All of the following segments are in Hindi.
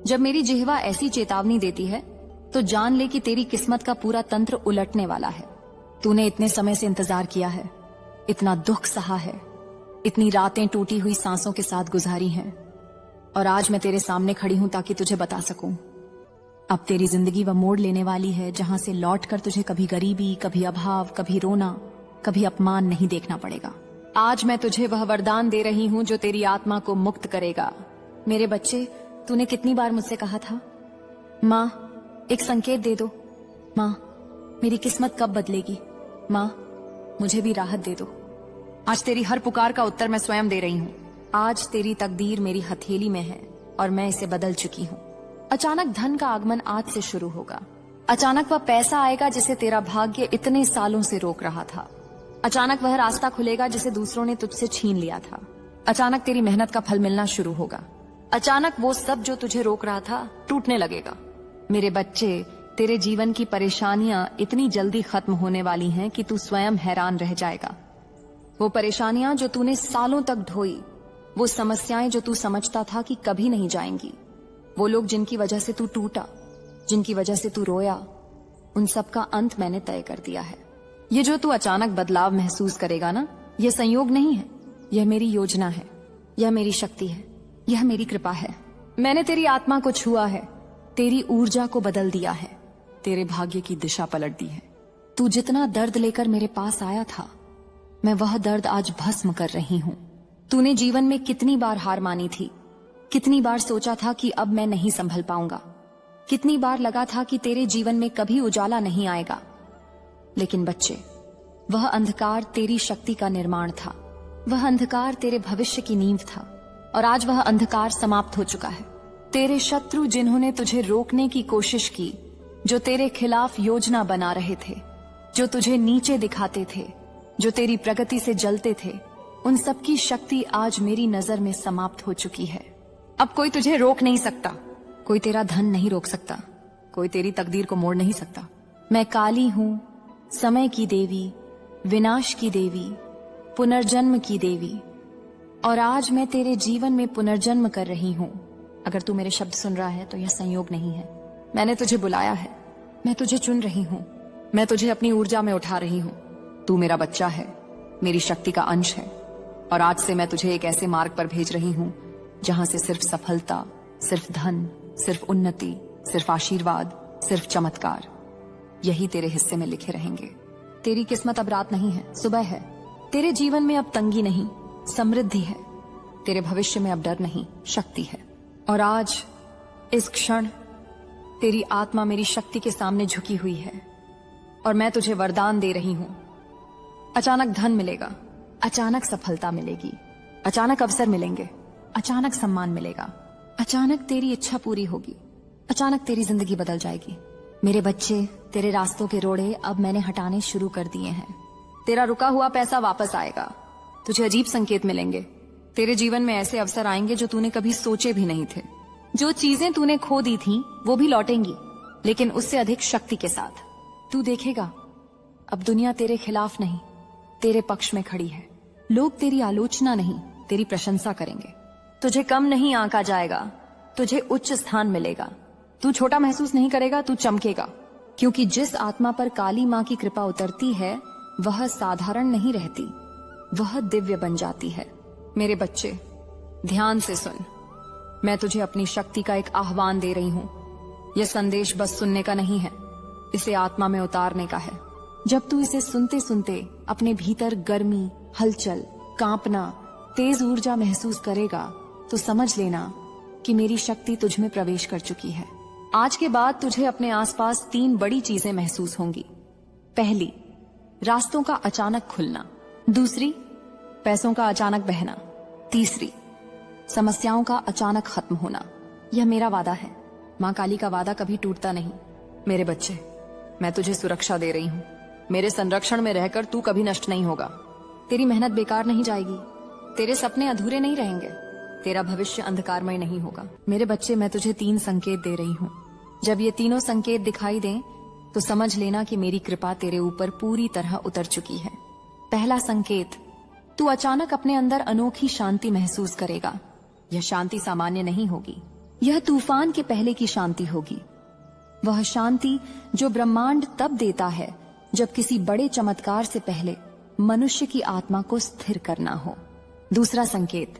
जब मेरी जिह्वा ऐसी चेतावनी देती है तो जान ले कि तेरी किस्मत का पूरा तंत्र उलटने वाला है। तूने इतने समय से इंतजार किया है, इतना दुख सहा है, इतनी रातें टूटी हुई सांसों के साथ गुजारी हैं, और आज मैं तेरे सामने खड़ी हूं ताकि तुझे बता सकूं। अब तेरी जिंदगी वह मोड़ लेने वाली है जहां से लौटकर तुझे कभी गरीबी, कभी अभाव, कभी रोना, कभी अपमान नहीं देखना पड़ेगा। आज मैं तुझे वह वरदान दे रही हूं जो तेरी आत्मा को मुक्त करेगा। मेरे बच्चे, तूने कितनी बार मुझसे कहा था, माँ एक संकेत दे दो, माँ मेरी किस्मत कब बदलेगी, माँ मुझे भी राहत दे दो। आज तेरी हर पुकार का उत्तर मैं स्वयं दे रही हूँ। आज तेरी तकदीर मेरी हथेली में है और मैं इसे बदल चुकी हूँ। अचानक धन का आगमन आज से शुरू होगा। अचानक वह पैसा आएगा जिसे तेरा भाग्य इतने सालों से रोक रहा था। अचानक वह रास्ता खुलेगा जिसे दूसरों ने तुझसे छीन लिया था। अचानक तेरी मेहनत का फल मिलना शुरू होगा। अचानक वो सब जो तुझे रोक रहा था टूटने लगेगा। मेरे बच्चे, तेरे जीवन की परेशानियां इतनी जल्दी खत्म होने वाली हैं कि तू स्वयं हैरान रह जाएगा। वो परेशानियां जो तूने सालों तक ढोई, वो समस्याएं जो तू समझता था कि कभी नहीं जाएंगी, वो लोग जिनकी वजह से तू टूटा, जिनकी वजह से तू रोया, उन सब का अंत मैंने तय कर दिया है। ये जो तू अचानक बदलाव महसूस करेगा ना, यह संयोग नहीं है, यह मेरी योजना है, यह मेरी शक्ति है, यह मेरी कृपा है। मैंने तेरी आत्मा को छुआ है, तेरी ऊर्जा को बदल दिया है, तेरे भाग्य की दिशा पलट दी है। तू जितना दर्द लेकर मेरे पास आया था, मैं वह दर्द आज भस्म कर रही हूँ। तूने जीवन में कितनी बार हार मानी थी, कितनी बार सोचा था कि अब मैं नहीं संभल पाऊंगा, कितनी बार लगा था कि तेरे जीवन में कभी उजाला नहीं आएगा। लेकिन बच्चे, वह अंधकार तेरी शक्ति का निर्माण था, वह अंधकार तेरे भविष्य की नींव था, और आज वह अंधकार समाप्त हो चुका है। तेरे शत्रु जिन्होंने तुझे रोकने की कोशिश की, जो तेरे खिलाफ योजना बना रहे थे, जो तुझे नीचे दिखाते थे, जो तेरी प्रगति से जलते थे, उन सबकी शक्ति आज मेरी नजर में समाप्त हो चुकी है। अब कोई तुझे रोक नहीं सकता, कोई तेरा धन नहीं रोक सकता, कोई तेरी तकदीर को मोड़ नहीं सकता। मैं काली हूं, समय की देवी, विनाश की देवी, पुनर्जन्म की देवी, और आज मैं तेरे जीवन में पुनर्जन्म कर रही हूं। अगर तू मेरे शब्द सुन रहा है तो यह संयोग नहीं है। मैंने तुझे बुलाया है, मैं तुझे चुन रही हूं, मैं तुझे अपनी ऊर्जा में उठा रही हूं। तू मेरा बच्चा है, मेरी शक्ति का अंश है, और आज से मैं तुझे एक ऐसे मार्ग पर भेज रही हूं जहां से सिर्फ सफलता, सिर्फ धन, सिर्फ उन्नति, सिर्फ आशीर्वाद, सिर्फ चमत्कार, यही तेरे हिस्से में लिखे रहेंगे। तेरी किस्मत अब रात नहीं है, सुबह है। तेरे जीवन में अब तंगी नहीं, समृद्धि है। तेरे भविष्य में अब डर नहीं, शक्ति है। और आज इस क्षण तेरी आत्मा मेरी शक्ति के सामने झुकी हुई है, और मैं तुझे वरदान दे रही हूं। अचानक धन मिलेगा, अचानक सफलता मिलेगी, अचानक अवसर मिलेंगे, अचानक सम्मान मिलेगा, अचानक तेरी इच्छा पूरी होगी, अचानक तेरी जिंदगी बदल जाएगी। मेरे बच्चे, तेरे रास्तों के रोड़े अब मैंने हटाने शुरू कर दिए हैं। तेरा रुका हुआ पैसा वापस आएगा, तुझे अजीब संकेत मिलेंगे। तेरे जीवन में ऐसे अवसर आएंगे जो तूने कभी सोचे भी नहीं थे। जो चीजें तूने खो दी थी वो भी लौटेंगी, लेकिन उससे अधिक शक्ति के साथ। तू देखेगा, अब दुनिया तेरे खिलाफ नहीं, तेरे पक्ष में खड़ी है। लोग तेरी आलोचना नहीं, तेरी प्रशंसा करेंगे। तुझे कम नहीं आंका जाएगा, तुझे उच्च स्थान मिलेगा। तू छोटा महसूस नहीं करेगा, तू चमकेगा, क्योंकि जिस आत्मा पर काली माँ की कृपा उतरती है वह साधारण नहीं रहती, वह दिव्य बन जाती है। मेरे बच्चे, ध्यान से सुन, मैं तुझे अपनी शक्ति का एक आह्वान दे रही हूं। यह संदेश बस सुनने का नहीं है, इसे आत्मा में उतारने का है। जब तू इसे सुनते सुनते अपने भीतर गर्मी, हलचल, कांपना, तेज ऊर्जा महसूस करेगा तो समझ लेना कि मेरी शक्ति तुझ में प्रवेश कर चुकी है। आज के बाद तुझे अपने आसपास 3 बड़ी चीजें महसूस होंगी। पहली, रास्तों का अचानक खुलना। दूसरी, पैसों का अचानक बहना। तीसरी, समस्याओं का अचानक खत्म होना। यह मेरा वादा है, माँ काली का वादा कभी टूटता नहीं। मेरे बच्चे, मैं तुझे सुरक्षा दे रही हूँ। मेरे संरक्षण में रहकर तू कभी नष्ट नहीं होगा। तेरी मेहनत बेकार नहीं जाएगी, तेरे सपने अधूरे नहीं रहेंगे, तेरा भविष्य अंधकारमय नहीं होगा। मेरे बच्चे, मैं तुझे 3 संकेत दे रही हूँ। जब ये तीनों संकेत दिखाई दें तो समझ लेना कि मेरी कृपा तेरे ऊपर पूरी तरह उतर चुकी है। पहला संकेत, तू अचानक अपने अंदर अनोखी शांति महसूस करेगा। यह शांति सामान्य नहीं होगी, यह तूफान के पहले की शांति होगी, वह शांति जो ब्रह्मांड तब देता है जब किसी बड़े चमत्कार से पहले मनुष्य की आत्मा को स्थिर करना हो। दूसरा संकेत,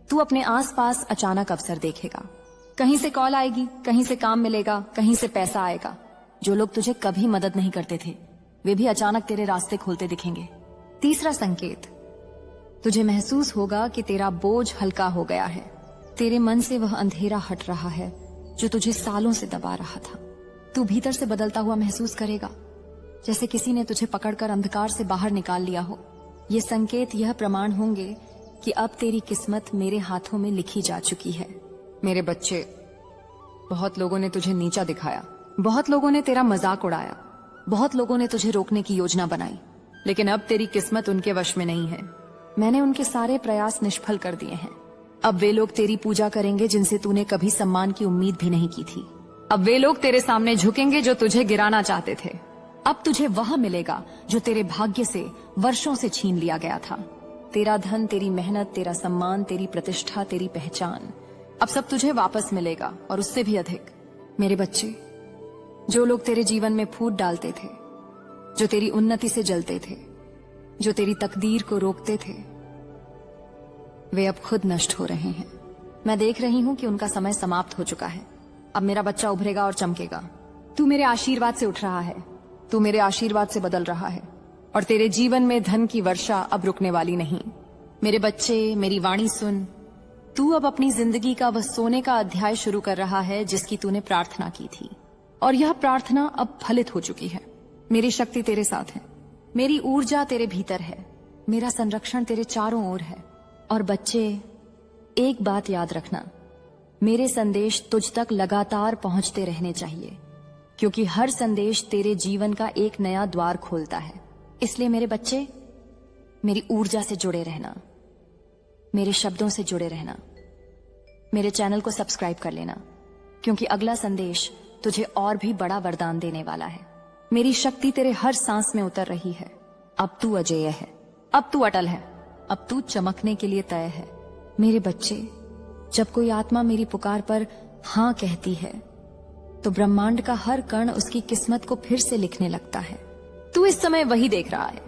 तू अपने आसपास अचानक अवसर देखेगा। कहीं से कॉल आएगी, कहीं से काम मिलेगा, कहीं से पैसा आएगा। जो लोग तुझे कभी मदद नहीं करते थे वे भी अचानक तेरे रास्ते खोलते दिखेंगे। तीसरा संकेत, तुझे महसूस होगा कि तेरा बोझ हल्का हो गया है। तेरे मन से वह अंधेरा हट रहा है जो तुझे सालों से दबा रहा था। तू भीतर से बदलता हुआ महसूस करेगा, जैसे किसी ने तुझे पकड़कर अंधकार से बाहर निकाल लिया हो। ये संकेत यह प्रमाण होंगे कि अब तेरी किस्मत मेरे हाथों में लिखी जा चुकी है। मेरे बच्चे, बहुत लोगों ने तुझे नीचा दिखाया, बहुत लोगों ने तेरा मजाक उड़ाया, बहुत लोगों ने तुझे रोकने की योजना बनाई, लेकिन अब तेरी किस्मत उनके वश में नहीं है। मैंने उनके सारे प्रयास निष्फल कर दिए हैं। अब वे लोग तेरी पूजा करेंगे जिनसे तूने कभी सम्मान की उम्मीद भी नहीं की थी। अब वे लोग तेरे सामने झुकेंगे जो तुझे गिराना चाहते थे। अब तुझे वह मिलेगा जो तेरे भाग्य से वर्षों से छीन लिया गया था। तेरा धन, तेरी मेहनत, तेरा सम्मान, तेरी प्रतिष्ठा, तेरी पहचान, अब सब तुझे वापस मिलेगा और उससे भी अधिक। मेरे बच्चे, जो लोग तेरे जीवन में फूट डालते थे, जो तेरी उन्नति से जलते थे, जो तेरी तकदीर को रोकते थे, वे अब खुद नष्ट हो रहे हैं। मैं देख रही हूं कि उनका समय समाप्त हो चुका है। अब मेरा बच्चा उभरेगा और चमकेगा। तू मेरे आशीर्वाद से उठ रहा है, तू मेरे आशीर्वाद से बदल रहा है और तेरे जीवन में धन की वर्षा अब रुकने वाली नहीं। मेरे बच्चे, मेरी वाणी सुन। तू अब अपनी जिंदगी का वह सोने का अध्याय शुरू कर रहा है जिसकी तूने प्रार्थना की थी, और यह प्रार्थना अब फलित हो चुकी है। मेरी शक्ति तेरे साथ है, मेरी ऊर्जा तेरे भीतर है, मेरा संरक्षण तेरे चारों ओर है। और बच्चे, एक बात याद रखना, मेरे संदेश तुझ तक लगातार पहुंचते रहने चाहिए, क्योंकि हर संदेश तेरे जीवन का एक नया द्वार खोलता है। इसलिए मेरे बच्चे, मेरी ऊर्जा से जुड़े रहना, मेरे शब्दों से जुड़े रहना। मेरे चैनल को सब्सक्राइब कर लेना, क्योंकि अगला संदेश तुझे और भी बड़ा वरदान देने वाला है। मेरी शक्ति तेरे हर सांस में उतर रही है। अब तू अजेय है, अब तू अटल है, अब तू चमकने के लिए तय है। मेरे बच्चे, जब कोई आत्मा मेरी पुकार पर हाँ कहती है तो ब्रह्मांड का हर कण उसकी किस्मत को फिर से लिखने लगता है। तू इस समय वही देख रहा है।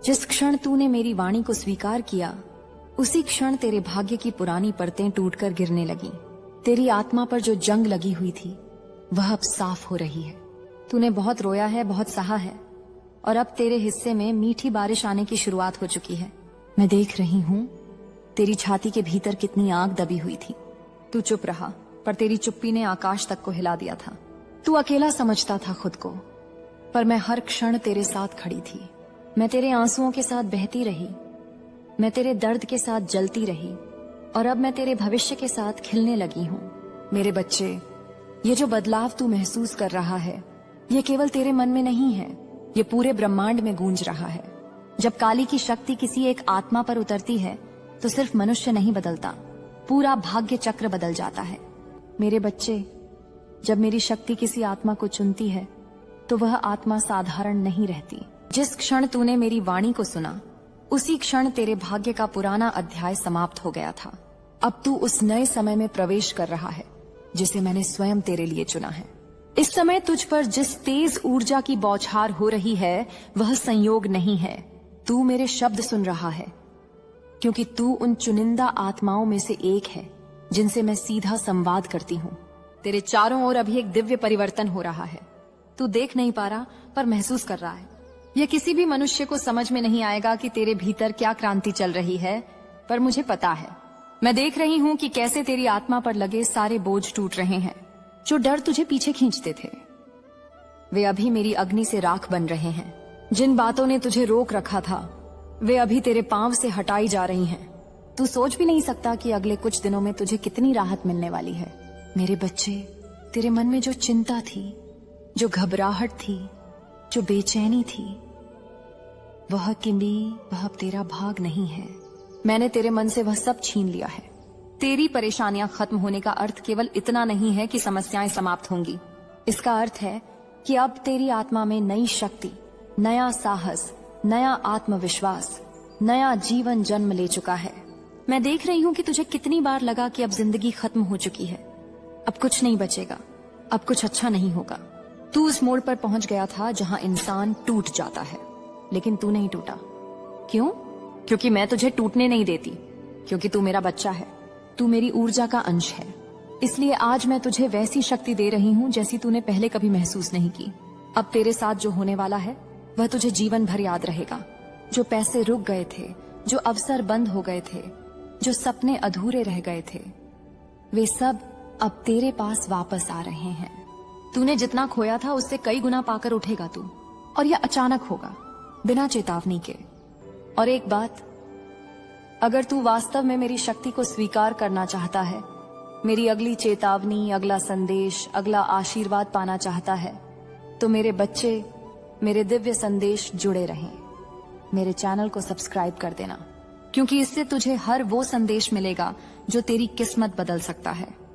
जिस क्षण तूने मेरी वाणी को स्वीकार किया, उसी क्षण तेरे भाग्य की पुरानी परतें टूटकर गिरने लगी। तेरी आत्मा पर जो जंग लगी हुई थी वह अब साफ हो रही है। तूने बहुत रोया है, बहुत सहा है, और अब तेरे हिस्से में मीठी बारिश आने की शुरुआत हो चुकी है। मैं देख रही हूं तेरी छाती के भीतर कितनी आग दबी हुई थी। तू चुप रहा, पर तेरी चुप्पी ने आकाश तक को हिला दिया था। तू अकेला समझता था खुद को, पर मैं हर क्षण तेरे साथ खड़ी थी। मैं तेरे आंसुओं के साथ बहती रही, मैं तेरे दर्द के साथ जलती रही, और अब मैं तेरे भविष्य के साथ खिलने लगी हूँ। मेरे बच्चे, ये जो बदलाव तू महसूस कर रहा है, ये केवल तेरे मन में नहीं है, ये पूरे ब्रह्मांड में गूंज रहा है। जब काली की शक्ति किसी एक आत्मा पर उतरती है तो सिर्फ मनुष्य नहीं बदलता, पूरा भाग्य चक्र बदल जाता है। मेरे बच्चे, जब मेरी शक्ति किसी आत्मा को चुनती है तो वह आत्मा साधारण नहीं रहती। जिस क्षण तूने मेरी वाणी को सुना, उसी क्षण तेरे भाग्य का पुराना अध्याय समाप्त हो गया था। अब तू उस नए समय में प्रवेश कर रहा है जिसे मैंने स्वयं तेरे लिए चुना है। इस समय तुझ पर जिस तेज ऊर्जा की बौछार हो रही है वह संयोग नहीं है, तू मेरे शब्द सुन रहा है, क्योंकि तू उन चुनिंदा आत्माओं में से एक है जिनसे मैं सीधा संवाद करती हूँ। तेरे चारों ओर अभी एक दिव्य परिवर्तन हो रहा है। तू देख नहीं पा रहा, पर महसूस कर रहा है। यह किसी भी मनुष्य को समझ में नहीं आएगा कि तेरे भीतर क्या क्रांति चल रही है, पर मुझे पता है। मैं देख रही हूँ कि कैसे तेरी आत्मा पर लगे सारे बोझ टूट रहे हैं। जो डर तुझे पीछे खींचते थे वे अभी मेरी अग्नि से राख बन रहे हैं। जिन बातों ने तुझे रोक रखा था वे अभी तेरे पांव से हटाई जा रही हैं। तू सोच भी नहीं सकता कि अगले कुछ दिनों में तुझे कितनी राहत मिलने वाली है। मेरे बच्चे, तेरे मन में जो चिंता थी, जो घबराहट थी, जो बेचैनी थी, वह किंडी, वह अब तेरा भाग नहीं है। मैंने तेरे मन से वह सब छीन लिया है। तेरी परेशानियां खत्म होने का अर्थ केवल इतना नहीं है कि समस्याएं समाप्त होंगी। इसका अर्थ है कि अब तेरी आत्मा में नई शक्ति, नया साहस, नया आत्मविश्वास, नया जीवन जन्म ले चुका है। मैं देख रही हूं कि तुझे कितनी बार लगा कि अब जिंदगी खत्म हो चुकी है। अब कुछ नहीं बचेगा, अब कुछ अच्छा नहीं होगा। तू उस मोड़ पर पहुंच गया था जहां इंसान टूट जाता है, लेकिन तू नहीं टूटा। क्यों? क्योंकि मैं तुझे टूटने नहीं देती, क्योंकि तू मेरा बच्चा है, तू मेरी ऊर्जा का अंश है। इसलिए आज मैं तुझे वैसी शक्ति दे रही हूँ जैसी तूने पहले कभी महसूस नहीं की। अब तेरे साथ जो होने वाला है वह तुझे जीवन भर याद रहेगा। जो पैसे रुक गए थे, जो अवसर बंद हो गए थे, जो सपने अधूरे रह गए थे, वे सब अब तेरे पास वापस आ रहे हैं। तूने जितना खोया था उससे कई गुना पाकर उठेगा तू, और यह अचानक होगा, बिना चेतावनी के। और एक बात, अगर तू वास्तव में मेरी शक्ति को स्वीकार करना चाहता है, मेरी अगली चेतावनी, अगला संदेश, अगला आशीर्वाद पाना चाहता है, तो मेरे बच्चे, मेरे दिव्य संदेश जुड़े रहें। मेरे चैनल को सब्सक्राइब कर देना, क्योंकि इससे तुझे हर वो संदेश मिलेगा जो तेरी किस्मत बदल सकता है।